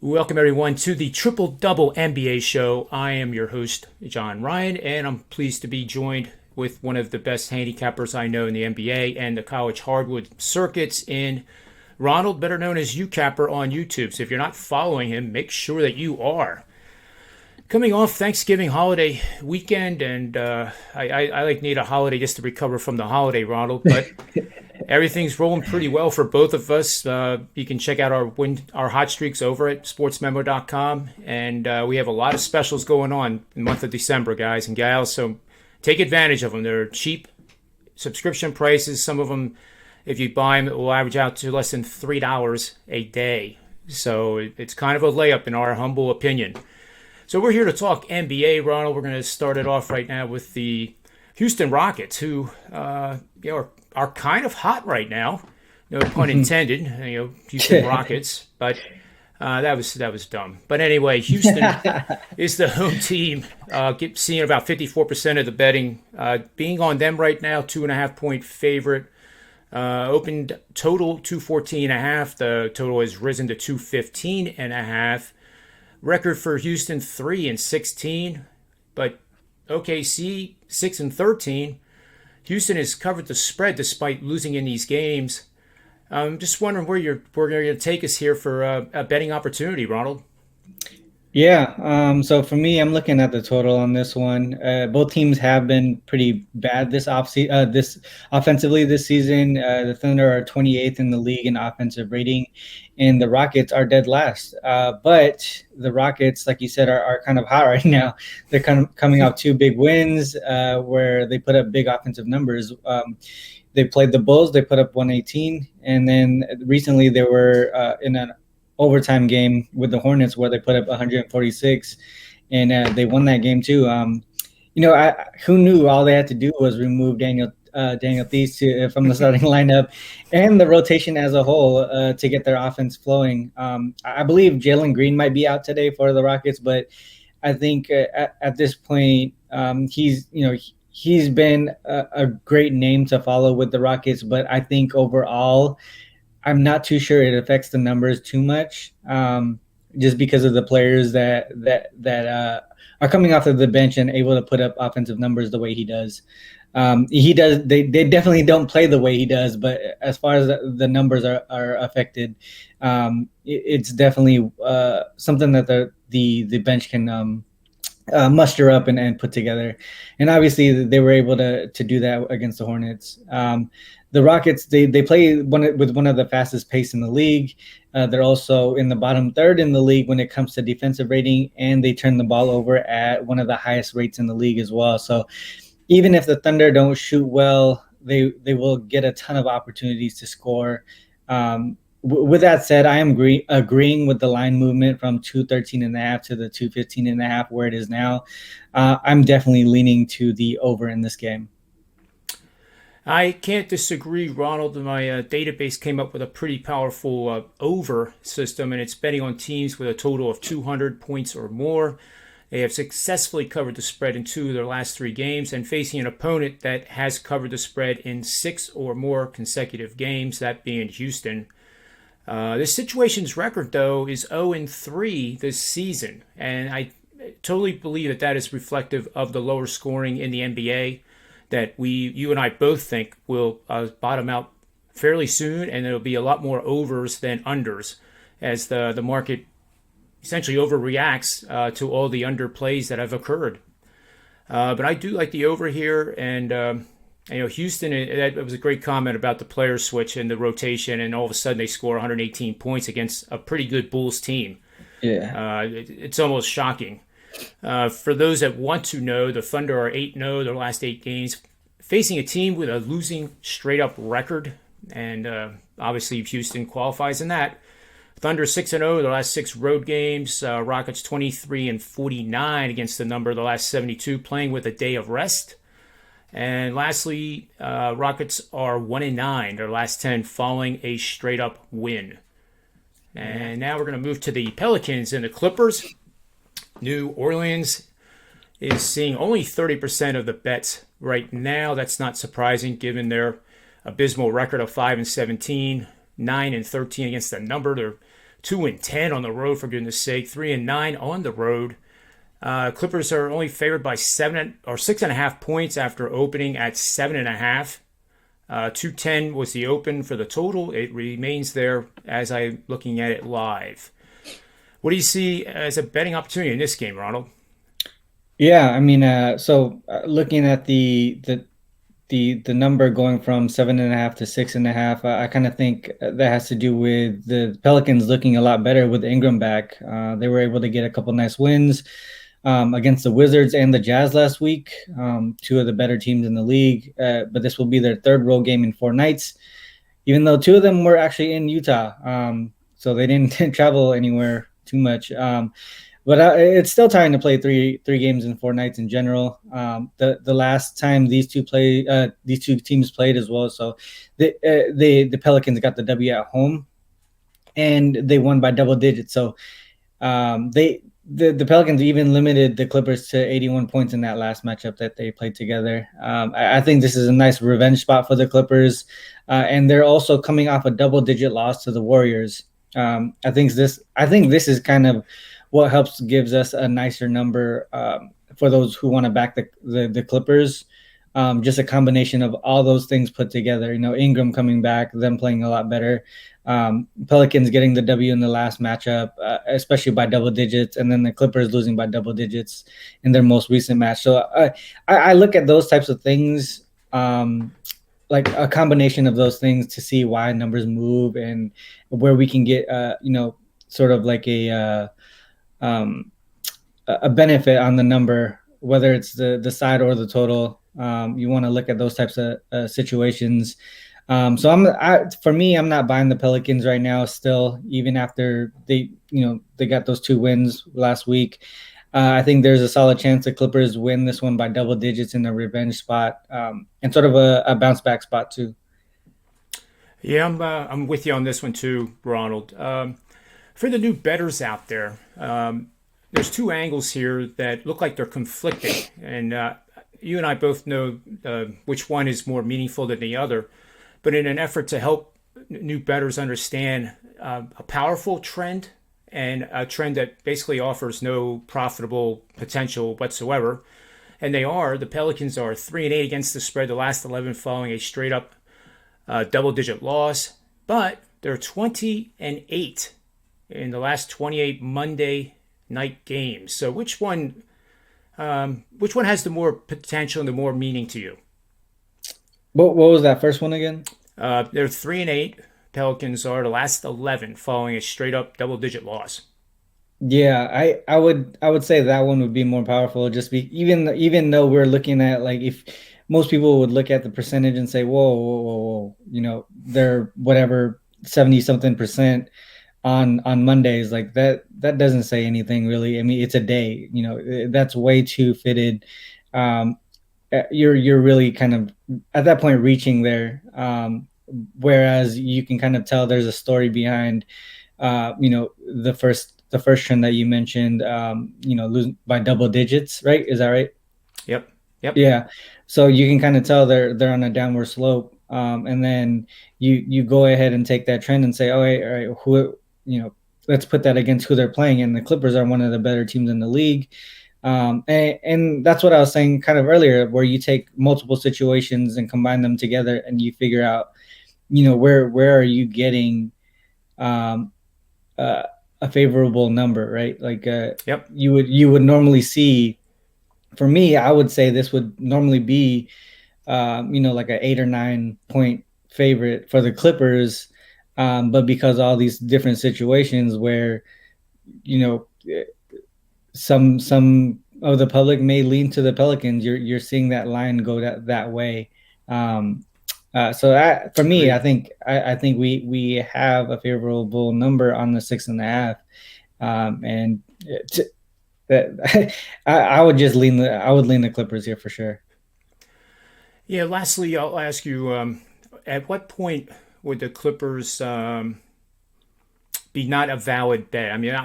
Welcome, everyone, to the Triple Double NBA show. I am your host, John Ryan, and I'm pleased to be joined with one of the best handicappers I know in the NBA and the college hardwood circuits in Ronald, better known as UCapper on YouTube. So if you're not following him, make sure that you are. Coming off Thanksgiving holiday weekend, and I need a holiday just to recover from the holiday, Ronald, but everything's rolling pretty well for both of us. You can check out our hot streaks over at sportsmemo.com, and we have a lot of specials going on in the month of December, guys and gals, so take advantage of them. They're cheap subscription prices. Some of them, if you buy them, it will average out to less than $3 a day, so it's kind of a layup in our humble opinion. So we're here to talk NBA, Ronald. We're going to start it off right now with the Houston Rockets, who are kind of hot right now. No pun intended. Houston Rockets, but that was dumb. But anyway, Houston is the home team. Seeing about 54% of the betting being on them right now. 2.5-point favorite. Opened total 214.5. The total has risen to 215.5. Record for Houston 3-16, but OKC 6-13. Houston has covered the spread despite losing in these games. I'm just wondering where you're going to take us here for a betting opportunity, Ronald. Yeah. So for me, I'm looking at the total on this one. Both teams have been pretty bad this offensively this season. The Thunder are 28th in the league in offensive rating, and the Rockets are dead last. But the Rockets, like you said, are kind of hot right now. They're kind of coming off two big wins where they put up big offensive numbers. They played the Bulls. They put up 118, and then recently they were in an overtime game with the Hornets where they put up 146, and they won that game too. Who knew all they had to do was remove Daniel Theis from the starting lineup and the rotation as a whole to get their offense flowing. I believe Jalen Green might be out today for the Rockets, but I think at this point he's been a great name to follow with the Rockets, but I think overall I'm not too sure it affects the numbers too much, just because of the players that are coming off of the bench and able to put up offensive numbers the way he does. They definitely don't play the way he does, but as far as the numbers are affected, it's definitely something that the bench can muster up and put together. And obviously they were able to do that against the Hornets. The Rockets, they play with one of the fastest pace in the league. They're also in the bottom third in the league when it comes to defensive rating, and they turn the ball over at one of the highest rates in the league as well. So even if the Thunder don't shoot well, they will get a ton of opportunities to score. With that said, I am agreeing with the line movement from 213.5 to the 215.5 where it is now. I'm definitely leaning to the over in this game. I can't disagree, Ronald. My database came up with a pretty powerful over system, and it's betting on teams with a total of 200 points or more. They have successfully covered the spread in 2 of their last 3 games and facing an opponent that has covered the spread in 6 or more consecutive games, that being Houston. This situation's record, though, is 0-3 this season, and I totally believe that is reflective of the lower scoring in the NBA that you and I both think will bottom out fairly soon, and there'll be a lot more overs than unders as the market essentially overreacts to all the underplays that have occurred. But I do like the over here, and Houston, that was a great comment about the player switch and the rotation, and all of a sudden they score 118 points against a pretty good Bulls team. Yeah, it's almost shocking. For those that want to know, the Thunder are 8-0 their last 8 games, facing a team with a losing straight-up record, and obviously Houston qualifies in that. Thunder 6-0 their last 6 road games. Rockets 23-49 against the number of the last 72, playing with a day of rest. And lastly, Rockets are 1-9 their last 10 following a straight-up win. And now we're going to move to the Pelicans and the Clippers. New Orleans is seeing only 30% of the bets right now. That's not surprising given their abysmal record of 5-17, 9-13 against the number. They're 2-10 on the road, for goodness sake. 3-9 on the road. Clippers are only favored by 6.5 points after opening at 7.5. 210 was the open for the total. It remains there as I'm looking at it live. What do you see as a betting opportunity in this game, Ronald? Yeah, I mean, looking at the number going from 7.5 to 6.5, I kind of think that has to do with the Pelicans looking a lot better with Ingram back. They were able to get a couple nice wins against the Wizards and the Jazz last week, two of the better teams in the league. But this will be their third road game in 4 nights, even though 2 of them were actually in Utah. So they didn't travel anywhere too much. But it's still time to play three games in 4 nights in general. The last time these two teams played as well. So the Pelicans got the W at home, and they won by double digits. So the Pelicans even limited the Clippers to 81 points in that last matchup that they played together. I think this is a nice revenge spot for the Clippers, and they're also coming off a double-digit loss to the Warriors. I think this is kind of what gives us a nicer number for those who want to back the Clippers. Just a combination of all those things put together. Ingram coming back, them playing a lot better. Pelicans getting the W in the last matchup, especially by double digits, and then the Clippers losing by double digits in their most recent match. So I look at those types of things, like a combination of those things, to see why numbers move and where we can get, sort of like a benefit on the number, whether it's the side or the total. You want to look at those types of situations. So for me, I'm not buying the Pelicans right now still, even after they got those 2 wins last week. I think there's a solid chance the Clippers win this one by double digits in a revenge spot, and sort of a bounce back spot too. Yeah, I'm with you on this one too, Ronald. For the new bettors out there, there's 2 angles here that look like they're conflicting, and you and I both know which one is more meaningful than the other. But in an effort to help new bettors understand a powerful trend and a trend that basically offers no profitable potential whatsoever, and the Pelicans are 3-8 against the spread the last 11 following a straight up double-digit loss, but they're 20-8 in the last 28 Monday night games. So which one has the more potential and the more meaning to you? What was that first one again? They're 3-8. Pelicans are the last 11 following a straight up double digit loss. Yeah, I would say that one would be more powerful. Just be even though we're looking at, like, if most people would look at the percentage and say, whoa, they're whatever 70 something percent on Mondays, like that doesn't say anything really. I mean, it's a day. That's way too fitted. You're really kind of at that point reaching there. Whereas you can kind of tell there's a story behind, the first trend that you mentioned, losing by double digits, right? Is that right? Yep. Yeah. So you can kind of tell they're on a downward slope. And then you go ahead and take that trend and say, all right, let's put that against who they're playing. And the Clippers are one of the better teams in the league. And that's what I was saying kind of earlier, where you take multiple situations and combine them together and you figure out, where are you getting a favorable number, right? Like Yep. you would normally see, for me, I would say this would normally be like an 8 or 9 point favorite for the Clippers. But because all these different situations where, some of the public may lean to the Pelicans, you're seeing that line go that way. So for me, I think we have a favorable number on the 6.5, and I would lean the Clippers here for sure. Yeah. Lastly, I'll ask you: at what point would the Clippers be not a valid bet? I mean,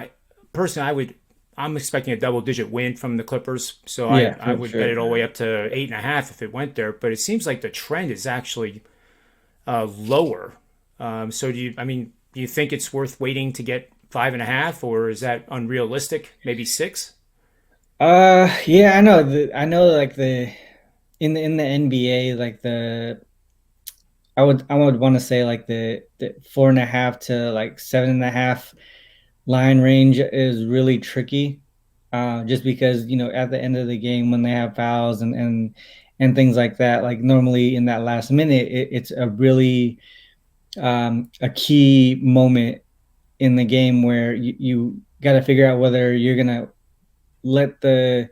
I'm expecting a double-digit win from the Clippers, so I would bet it all the way up to 8.5 if it went there. But it seems like the trend is actually lower. So do you think it's worth waiting to get 5.5, or is that unrealistic? Maybe 6? Yeah, I know. I know, like in the NBA, like I would want to say like the 4.5 to like 7.5 line range is really tricky. Just because at the end of the game when they have fouls and things like that, like normally in that last minute, it's a really a key moment in the game where you got to figure out whether you're gonna let the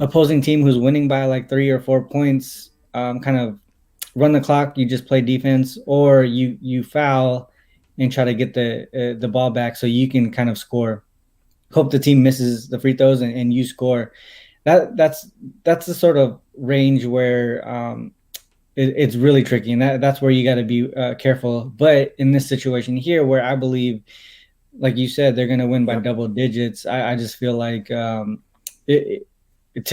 opposing team who's winning by like 3 or 4 points kind of run the clock. You just play defense, or you foul and try to get the ball back so you can kind of score. Hope the team misses the free throws and you score. That's the sort of range where it's really tricky, and that's where you got to be careful. But in this situation here, where I believe, like you said, they're going to win by Yep. double digits, I just feel like to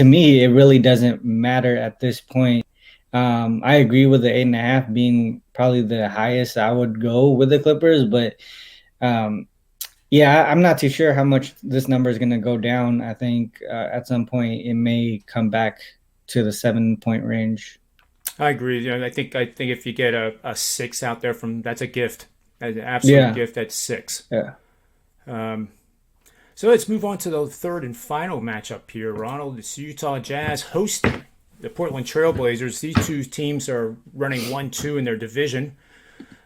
me, it really doesn't matter at this point. I agree with the 8.5 being probably the highest I would go with the Clippers, but yeah, I'm not too sure how much this number is going to go down. I think at some point it may come back to the 7 point range. I agree. I think if you get a 6 out there from, that's a gift, an absolute Yeah, gift at 6. yeah. Um, so let's move on to the third and final matchup here, Ronald. It's Utah Jazz hosting the Portland Trailblazers. These two teams are running 1-2 in their division,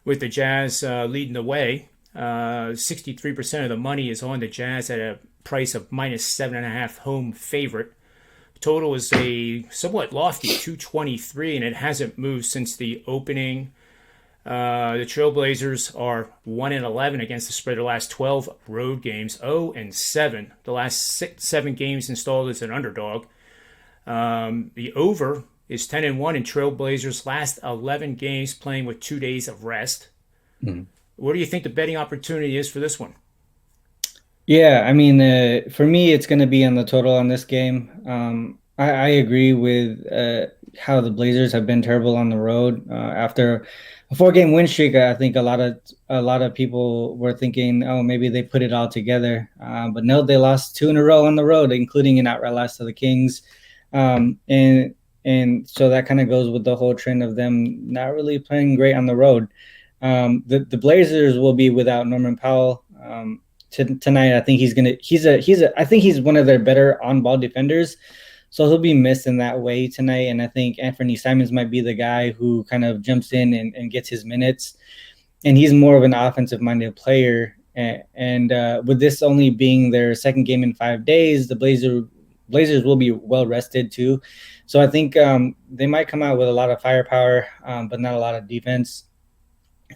with the Jazz leading the way. 63% of the money is on the Jazz at a price of -7.5 home favorite. Total is a somewhat lofty 223, and it hasn't moved since the opening. The Trailblazers are 1-11 against the spread. The last 12 road games, 0-7. The last 7 games installed as an underdog. The over is 10-1 in Trailblazers' last 11 games, playing with 2 days of rest. Mhm. What do you think the betting opportunity is for this one? Yeah, I mean, for me, it's going to be on the total on this game. I agree with how the Blazers have been terrible on the road. After a 4 game win streak, I think a lot of people were thinking, oh, maybe they put it all together. But no, they lost 2 in a row on the road, including an outright loss to the Kings. And so that kind of goes with the whole trend of them not really playing great on the road. The Blazers will be without Norman Powell. Tonight. I think I think he's one of their better on ball defenders. So he'll be missed in that way tonight. And I think Anthony Simons might be the guy who kind of jumps in and gets his minutes. And he's more of an offensive minded player. And with this only being their second game in 5 days, the Blazers will be well rested too. So I think they might come out with a lot of firepower, but not a lot of defense.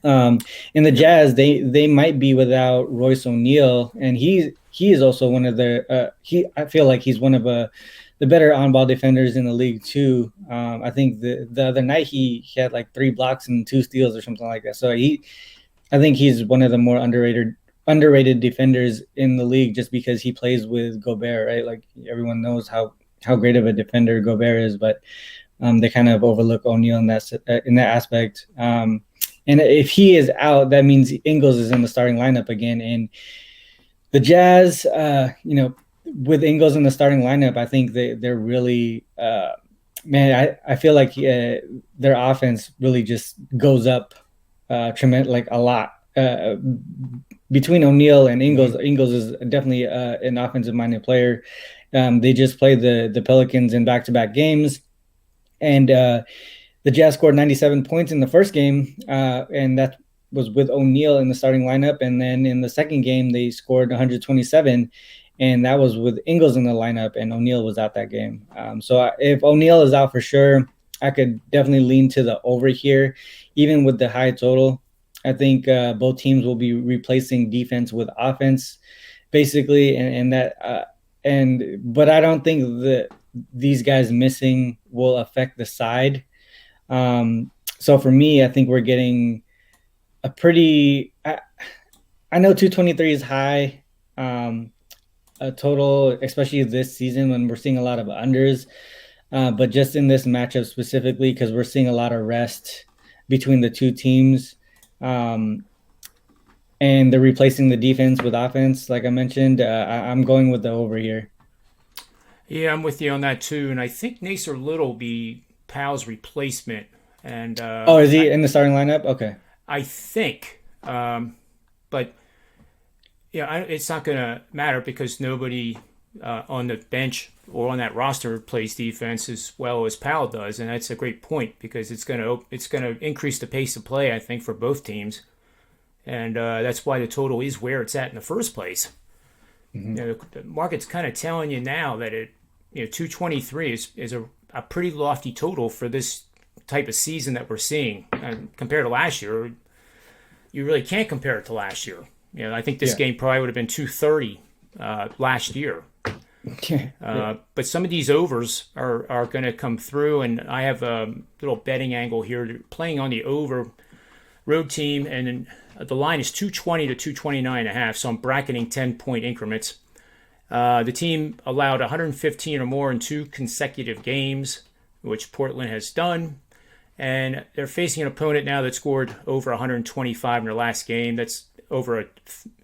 In the Yep. Jazz, they might be without Royce O'Neal, and he is also one of the I feel like he's one of the better on ball defenders in the league too. I think the other night he had like 3 blocks and 2 steals or something like that. So I think he's one of the more underrated defenders in the league just because he plays with Gobert, right? Like everyone knows how great of a defender Gobert is, but they kind of overlook O'Neal in that aspect. And if he is out, that means Ingles is in the starting lineup again. And the Jazz, with Ingles in the starting lineup, I think they're really, man, I feel like their offense really just goes up tremendous, like a lot. Between O'Neal and Ingles, Mm-hmm. Ingles is definitely an offensive-minded player. They just played the Pelicans in back-to-back games, and the Jazz scored 97 points in the first game, and that was with O'Neal in the starting lineup. And then in the second game, they scored 127, and that was with Ingles in the lineup, and O'Neal was out that game. So if O'Neal is out for sure, I could definitely lean to the over here, even with the high total. I think both teams will be replacing defense with offense, basically, but I don't think that these guys missing will affect the side. So for me, I think we're getting a pretty. I know 223 is high, a total, especially this season when we're seeing a lot of unders. But just in this matchup specifically, because we're seeing a lot of rest between the two teams, um, and they're replacing the defense with offense, like I mentioned. I'm going with the over here. Yeah, I'm with you on that too. And I think Nacer Little will be Powell's replacement. And Oh, is he in the starting lineup? Okay. I think, but yeah, it's not going to matter because nobody on the bench or on that roster plays defense as well as Powell does, and that's a great point because it's going to increase the pace of play, I think, for both teams, and that's why the total is where it's at in the first place. Mm-hmm. The market's kind of telling you now that 223 is a pretty lofty total for this type of season that we're seeing, and compared to last year, you really can't compare it to last year. I think this game probably would have been 230 last year. But some of these overs are going to come through, and I have a little betting angle here playing on the over road team, and the line is 220 to 229.5, so I'm bracketing 10-point increments. The team allowed 115 or more in 2 consecutive games, which Portland has done. And they're facing an opponent now that scored over 125 in their last game. That's over a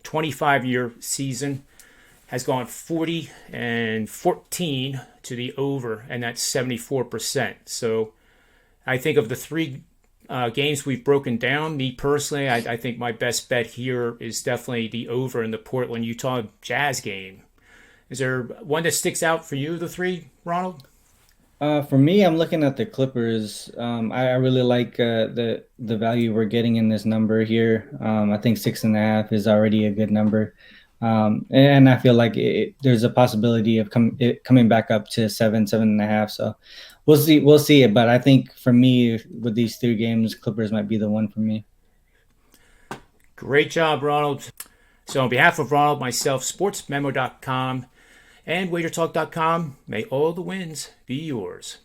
25-year season. Has gone 40 and 14 to the over, and that's 74%. So I think of the 3 games we've broken down, me personally, I think my best bet here is definitely the over in the Portland-Utah Jazz game. Is there one that sticks out for you, the 3, Ronald? For me, I'm looking at the Clippers. I really like the value we're getting in this number here. I think 6.5 is already a good number, and I feel like there's a possibility of it coming back up to 7.5. So we'll see. We'll see it. But I think for me, with these 3 games, Clippers might be the one for me. Great job, Ronald. So on behalf of Ronald, myself, sportsmemo.com, and wagertalk.com, may all the wins be yours.